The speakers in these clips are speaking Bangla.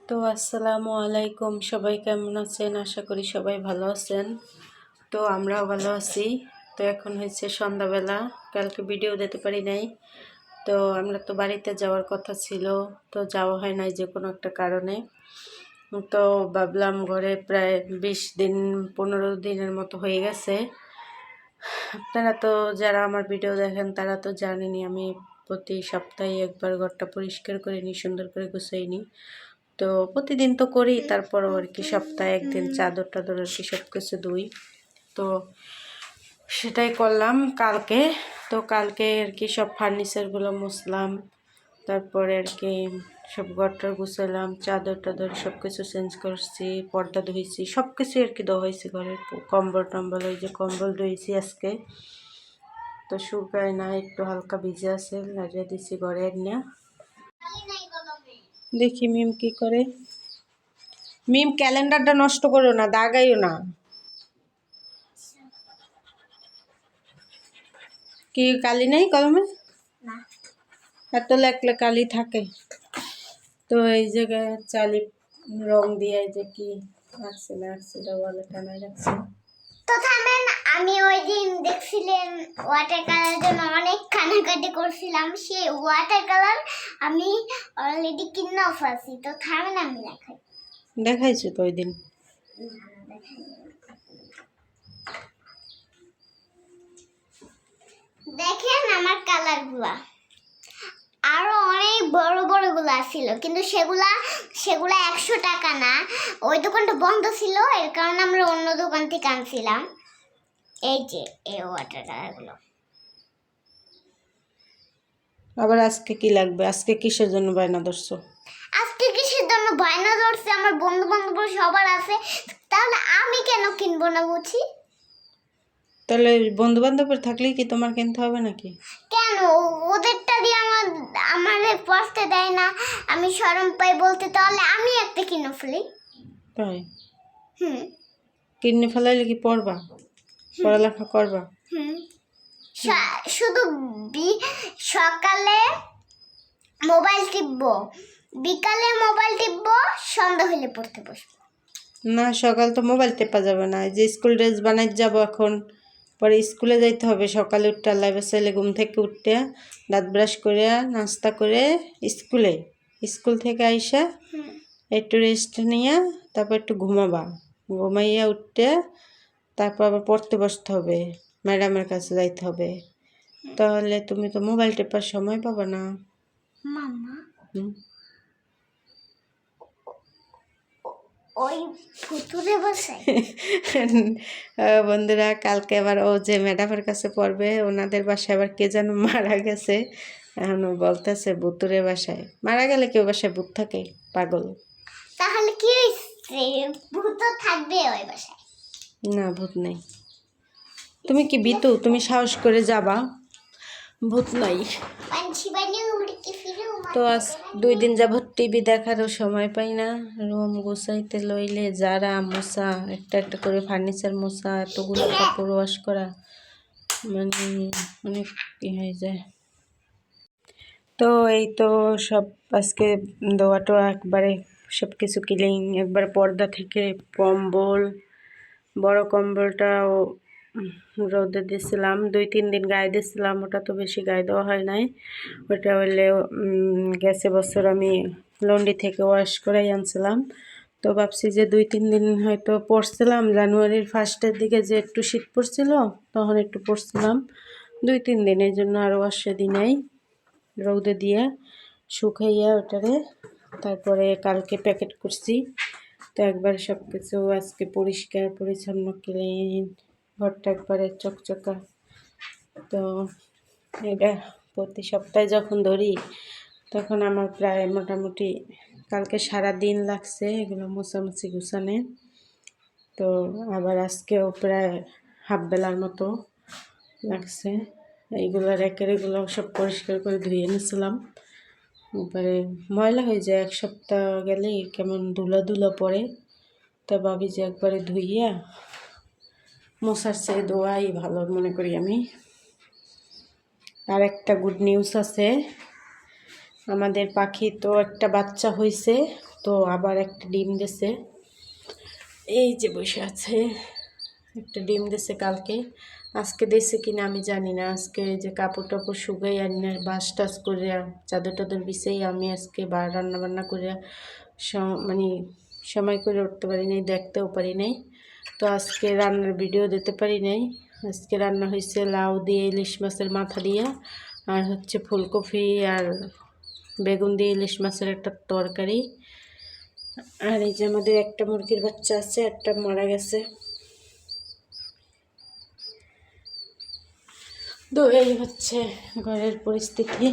তো আসসালামু আলাইকুম, সবাই কেমন আছেন? আশা করি সবাই ভালো আছেন। তো আমরাও ভালো আছি। তো এখন হয়েছে সন্ধ্যাবেলা, কালকে ভিডিও দিতে পারি নাই। তো আমরা তো বাড়িতে যাওয়ার কথা ছিল, তো যাওয়া হয় নাই যে কোনো একটা কারণে। তো ভাবলাম ঘরে প্রায় 20 দিন 15 দিনের মতো হয়ে গেছে। আপনারা তো যারা আমার ভিডিও দেখেন তারা তো জানেনই, আমি প্রতি সপ্তাহে একবার ঘরটা পরিষ্কার করে নিই, সুন্দর করে গুছিয়ে নিই। তো প্রতিদিন তো করি, তারপরও আর কি সপ্তাহে একদিন চাদর টাদর আর কি সব কিছু ধুই। তো সেটাই করলাম কালকে। তো কালকে আর কি সব ফার্নিচারগুলো মুছলাম, তারপরে আর কি সব ঘরটা গুছালাম, চাদর টাদর সব কিছু চেঞ্জ করছি, পর্দা ধুইছি, সব কিছু আর কি ধোয়া হয়েছে ঘরের। কম্বল টম্বল, ওই যে কম্বল ধুয়েছি আজকে, তো শুকায় না, একটু হালকা ভিজে আছে, লাগিয়ে দিচ্ছি ঘরে না। দেখি মিম কি করে। মিম ক্যালেন্ডারটা নষ্ট করো না, দাগাইও না। কি কালি নেই কলমে? এত লেখলে কালি থাকে। তো এই জায়গায় চালি রং দিয়ে যে কি আসছে না আসছে এটা বলে টানাই রাখছে। তো থামেন, আমি ওই দিন দেখছিলেন ওয়াটার কালারের জন্য অনেক কানাকাটি করছিলাম। সেই ওয়াটার কালার আমি অলরেডি কিনে ফেলছি। তো থামেন, আমি দেখাইছো তো ওই দিন। দেখেন আমার কালারগুলা আরো অনেক বড় বড় গুলা ছিল, কিন্তু সেগুলা 100 টাকা না, ওই দোকানটা বন্ধ ছিল, এর কারণে আমরা অন্য দোকান থেকে আনছিলাম। এই যে এই ওয়াটার কালারগুলো। আবার আজকে কি লাগবে? আজকে কিসের জন্য বায়না ধরছো? আজকে কিসের জন্য বায়না ধরছে? আমার বন্ধু বান্ধব সবার আছে, তাহলে আমি কেন কিনবো না বুঝি? তাহলে বন্ধু বান্ধবের থাকলেই কি তোমার কিনতে হবে নাকি? কেন ওদেরটা দিয়ে আমারে পড়তে দেয় না, আমি শরম পাই বলতে, তাহলে আমি একটা কিনে ফেলি। তাই হুম কিনে ফেলাইলে কি পড়বা? পড়ালেখা করবা? হুম শুধু সকালে মোবাইল টিপবো, বিকালে মোবাইল টিপবো, সন্ধ্যা হলে পড়তে বসবো। না, সকাল তো মোবাইল টেপা যাবে না, এই যে স্কুল ড্রেস বানাই যাবো এখন, পরে স্কুলে যাইতে হবে। সকালে উঠতে আল্লাহ বাসাইলে ঘুম থেকে উঠতে দাঁত ব্রাশ করে নাস্তা করে স্কুল থেকে আইসা একটু রেস্ট নিয়ে তারপর একটু ঘুমাবা, ঘুমাইয়া উঠতে তারপর আবার পড়তে বসতে হবে, ম্যাডামের কাছে যাইতে হবে। তাহলে তুমি তো মোবাইল টেপার সময় পাবা না। মামা ওই ভুতুরে বসে বন্ধুরা, কালকে আবার ও যে ম্যাডামের কাছে পড়বে, ওনাদের বাসায় আবার কে যেন মারা গেছে। এখন ও বলতেছে ভুতুরে বাসায় মারা গেলে কেউ বাসায় ভূত থাকে? পাগল। তাহলে কি হয়েছে? ভূত থাকবে ওই বাসায়? না, ভূত নেই। তুমি কি বিতু? তুমি সাহস করে যাবা? ভূত নাই। তো আজ 2 দিন যাবত টিভি দেখারও সময় পাই না। রুম গুছাইতে লইলে যারা মোছা, একটা একটা করে ফার্নিচার মোছা, এতগুলো কাপড় ওয়াশ করা, মানে অনেক হয়ে যায়। তো এই তো সব আজকে ধোয়াটো একবারে সব কিছু ক্লিন, একবার পর্দা থেকে কম্বল, বড় কম্বলটাও রোদে দিয়েছিলাম, 2-3 দিন গায়ে দিয়েছিলাম, ওটা তো বেশি গায়ে দেওয়া হয় নাই। ওটা হলে গেছে বছর আমি লন্ডি থেকে ওয়াশ করেই আনছিলাম। তো ভাবছি যে 2-3 দিন হয়তো পরছিলাম, জানুয়ারির ফার্স্টের দিকে যে একটু শীত পড়ছিল তখন একটু পরছিলাম, 2-3 দিন, এই জন্য আরও ওয়াশে দিই নাই, রৌদে দিয়ে শুকাইয়া ওটারে তারপরে কালকে প্যাকেট করছি। তো একবার সব কিছু আজকে পরিষ্কার পরিচ্ছন্ন ক্লিন, ঘরটা একবারে চকচকা। তো এটা প্রতি সপ্তাহে যখন ধরি তখন আমার প্রায় মোটামুটি কালকে সারা দিন লাগছে এগুলো মোছামুছি গুছানে। তো আবার আজকেও প্রায় হাফ বেলার মতো লাগছে। এইগুলো রেখে এগুলো সব পরিষ্কার করে ধুয়ে নিয়েছিলাম, এবারে ময়লা হয়ে যায়, 1 সপ্তাহ গেলেই কেমন ধুলা ধুলা পড়ে। তা ভাবি যে একবারে ধুইয়া মশার চেয়ে ধোয়াই ভালো মনে করি আমি। আর একটা গুড নিউজ আছে, আমাদের পাখি তো একটা বাচ্চা হয়েছে, তো আবার একটা ডিম দিছে, এই যে বসে আছে, একটা ডিম দিছে কালকে। আজকে দিছে কিনা আমি জানি না। আজকে এই যে কাপড় টাপড় শুকাই আনি বাস টাস করে চাদর টাদর বিছেই আমি আজকে রান্না বান্না করে মানে সময় করে উঠতে পারি নাই, দেখতেও পারি নাই। তো আজকে রান্নার ভিডিও দিতে পারি নাই। আজকে রান্না হয়েছে লাউ দিয়ে ইলিশ মাছের মাথা দিয়ে, আর হচ্ছে ফুলকপি আর বেগুন দিয়ে ইলিশ মাছের একটা তরকারি। আর এই যে আমাদের একটা মুরগির বাচ্চা আছে, একটা মারা গেছে। তো এই হচ্ছে ঘরের পরিস্থিতি।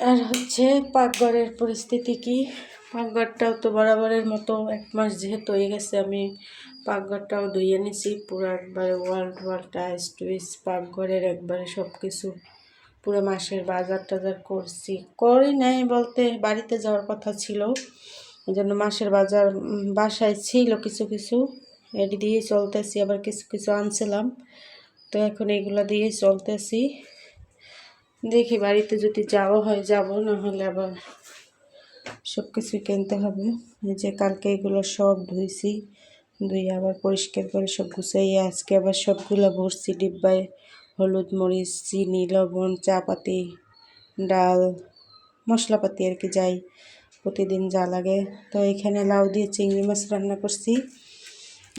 আর হচ্ছে পাকঘরের পরিস্থিতি কি, পাকঘরটাও তো বরাবরের মতো 1 মাস যেহেতু হয়ে গেছে, আমি পাকঘরটাও ধুয়ে নিছি পুরো একবারে, ওয়াল টাইস টুইস পাকঘরের একবারে সব কিছু পুরো মাসের বাজার টাজার করি নাই বলতে বাড়িতে যাওয়ার কথা ছিল, ওই জন্য মাসের বাজার বাসায় ছিল কিছু কিছু, এটি দিয়ে চলতেছি। আবার কিছু কিছু আনছিলাম, তো এখন এগুলো দিয়ে চলতেছি। দেখি বাড়িতে যদি যাওয়া হয় যাব, না হলে আবার সব কিছুই কিনতে হবে। এই যে কালকে এগুলো সব ধুইছি, ধুয়ে আবার পরিষ্কার করে সব গুছাইয়ে আজকে আবার সবগুলো ভরছি ডিব্বায়। হলুদ মরিচ চিনি লবণ চা পাতি ডাল মশলাপাতি আর কি, যাই প্রতিদিন যা লাগে। তো এখানে লাউ দিয়ে চিংড়ি মাছ রান্না করছি,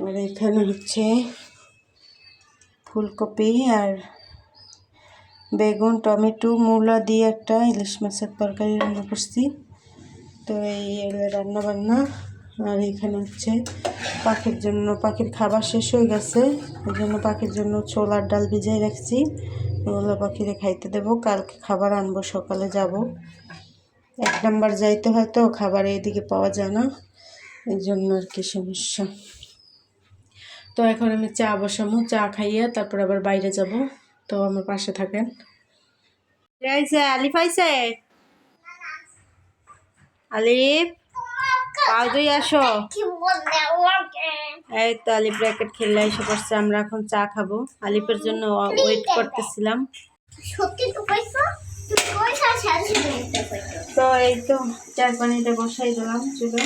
আর এখানে হচ্ছে ফুলকপি আর বেগুন টমেটো মূলা দিয়ে একটা ইলিশ মাছের তরকারি রান্না করছি। তো এই রান্না বান্না। আর এখানে হচ্ছে পাখির জন্য, পাখির খাবার শেষ হয়ে গেছে, ওই জন্য পাখির জন্য ছোলার ডাল ভিজাই রাখছি, ওগুলো পাখিরে খাইতে দেবো। কালকে খাবার আনবো, সকালে যাব, 1 নাম্বার যাইতে হয়তো খাবার এইদিকে পাওয়া যায় না, এই জন্য আর কি সমস্যা। তো এখন আমি চা বসাবো, চা খাইয়ে তারপর আবার বাইরে যাব। তো আমার পাশে থাকেন। আলিফ আইসে, আলিফ পাও দুই আসো। এই তো আলিফ ব্র্যাকেট খেললে এসে পড়ছে। আমরা এখন চা খাবো, আলিফের জন্য ওয়েট করতেছিলাম। তো এই তো চার পানিটা বসাই দিলাম চুলো।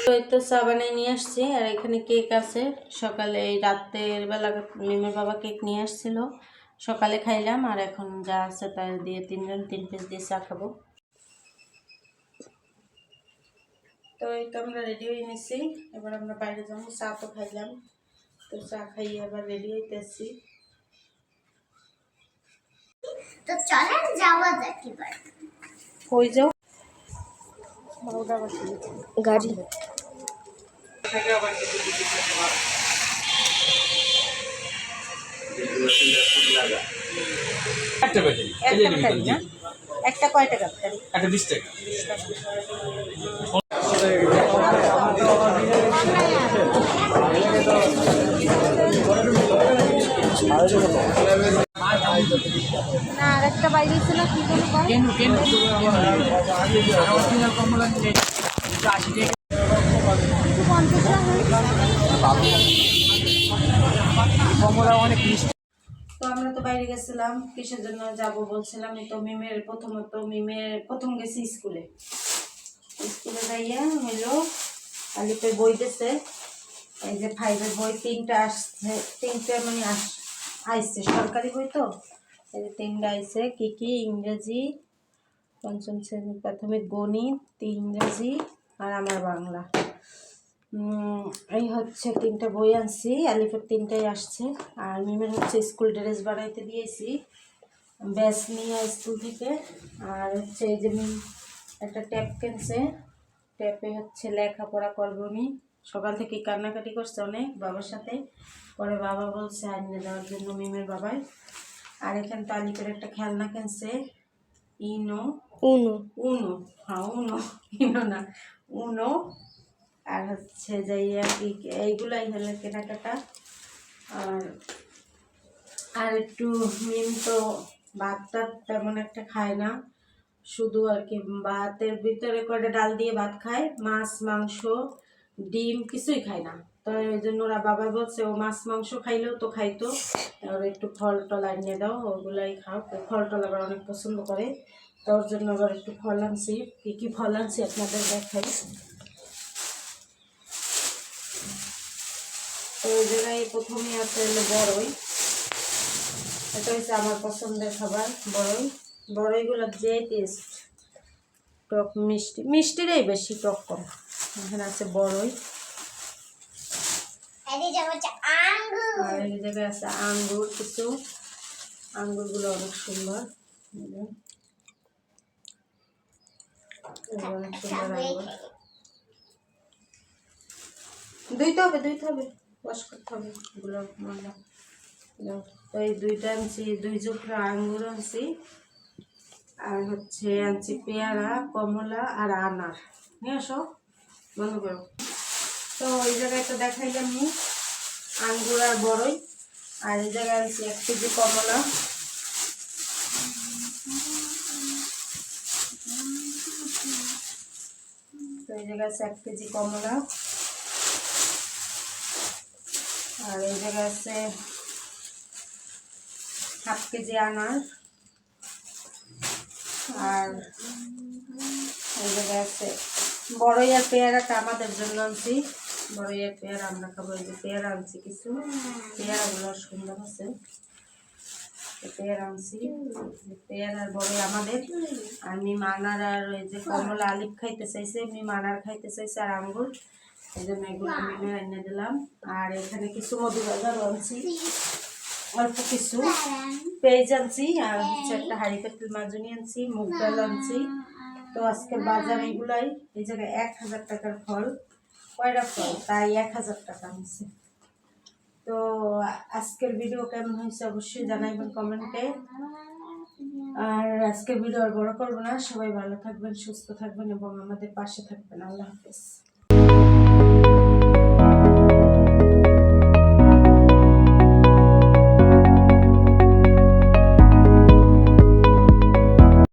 তো এই তো চা বানিয়ে নিয়ে আসছি, আর এখানে কেক আছে। সকালে এই রাতের বেলা মিমের বাবা কেক নিয়ে আসছিল, সকালে খাইলাম, আর এখন যা আছে তাই দিয়ে 3 পিস দিয়ে চা খাবো। তো এই তো আমরা রেডি হয়ে নিছি, এবার আমরা বাইরে যাবো। চা তো খাইলাম, তো চা খাইয়ে আবার রেডি হইতেছি। তো চলেন যাওয়া যাক এবার। কই যাও? গাড়ি একটা কয় টাকা? একটা 20 টাকা। না আর একটা বাইরে ছিল কি যেন তো আমরা তো বাইরে গেছিলাম, কিসের জন্য যাব বলছিলাম। তো মিমের প্রথম গেছি স্কুলে যাইয়া হইলো আলিপের বই দিছে, এই যে 5-এর বই 3টা আসছে, 3টে মানে আইছে সরকারি বই। তো এই যে 3টা আইছে, কি কি ইংরেজি, 5ম শ্রেণী প্রাথমিক গণিত, ইংরেজি আর আমার বাংলা। এই হচ্ছে 3টা বই আনছি, আলিফের 3টাই আসছে। আর মিমের হচ্ছে স্কুল ড্রেস বানাইতে দিয়েছি, ব্যাস নিয়ে স্কুল থেকে। আর হচ্ছে এই যে মিম একটা ট্যাব কিনছে, ট্যাপে হচ্ছে লেখাপড়া করবো। নি সকাল থেকে কান্নাকাটি করছে অনেক বাবার সাথে, পরে বাবা বলছে আনিয়ে দেওয়ার জন্য মিমের বাবাই। আর এখানে তো আলিফের একটা খেলনা কিনছে, উনো, হ্যাঁ উনো, ইনো না উনো। আর হচ্ছে যাইয়া কি এইগুলাই হলো কেনাকাটা। আর একটু মিম তো ভাতটা তেমন একটা খায় না, শুধু আর কি ভাতের ভিতরে করে ডাল দিয়ে ভাত খায়, মাছ মাংস ডিম কিছুই খায় না। তো এই জন্য ওরা বাবা বলছে ও মাছ মাংস খাইলেও তো খাইতো, ওর একটু ফল টল আনিয়ে দাও, ওগুলাই খাও। ফল টল আবার অনেক পছন্দ করে, তোর জন্য আবার একটু ফল আনছি। কি কি ফল আনছি আপনাদের দেখাই। তো ওই জায়গায় প্রথমে আছে হলো বড়ই। এটা হচ্ছে আমার পছন্দের খাবার, বড়ই। বড়ইগুলো যে টেস্ট, টক মিষ্টি, মিষ্টিরই বেশি, টক কম। এখানে আছে বড়ই, এদিকে হচ্ছে আঙ্গুর। আর এই জায়গায় আছে আঙ্গুর কিছু। আঙ্গুরগুলো অনেক সুন্দর, অনেক সুন্দর আঙ্গুর। ধুইতে হবে, ধুইতে হবে, ওয়াশ করতে হবে এগুলো ময়লা। তো এই দুইটা আনছি, 2 জোখা আঙ্গুর আনছি, আর হচ্ছে আনছি পেয়ারা, কমলা আর আনার। নিয়ে আসো, বন্ধ করো। তো এই জায়গায় তো দেখাইলাম আমি আঙ্গুর আর বড়ই। আর এই জায়গায় আনছি 1 কেজি কমলা। তো এই জায়গায় আছে 1 কেজি কমলা। আর এই জায়গায় আছে 1/2 কেজি আনার। আর এই জায়গায় আছে বড়ই আর পেয়ারাটা আমাদের জন্য আনছি। বড়ই আর পেয়ারা আমরা খাবো। এই যে পেয়ারা আনছি কিছু, পেয়ারাগুলো সুন্দর আছে। পেয়ারা আনছি, পেয়ারার বড়ই আমাদের। আর মিমানার আর ওই যে কমলা আলিফ খাইতে চাইছে, মিমানার খাইতে চাইছে, আর আঙ্গুর, এই জন্য এগুলো মিমে এনে দিলাম। আর এখানে কিছু মধু বাজারও আনছি, অল্প কিছু পেঁয়াজ আনছি, আর হচ্ছে একটা হাঁড়ি পেট্রোল মাজনি আনছি, মুগ ডাল আনছি। তো আজকের বাজার এগুলাই। এই জায়গায় 1000 টাকার ফল, কয়টা ফল তাই 1000 টাকা আনছে। তো আজকের ভিডিও কেমন হয়েছে অবশ্যই জানাইবেন কমেন্টে। আর আজকের ভিডিও আর বড় করবো না। সবাই ভালো থাকবেন, সুস্থ থাকবেন এবং আমাদের পাশে থাকবেন। আল্লাহ হাফেজ।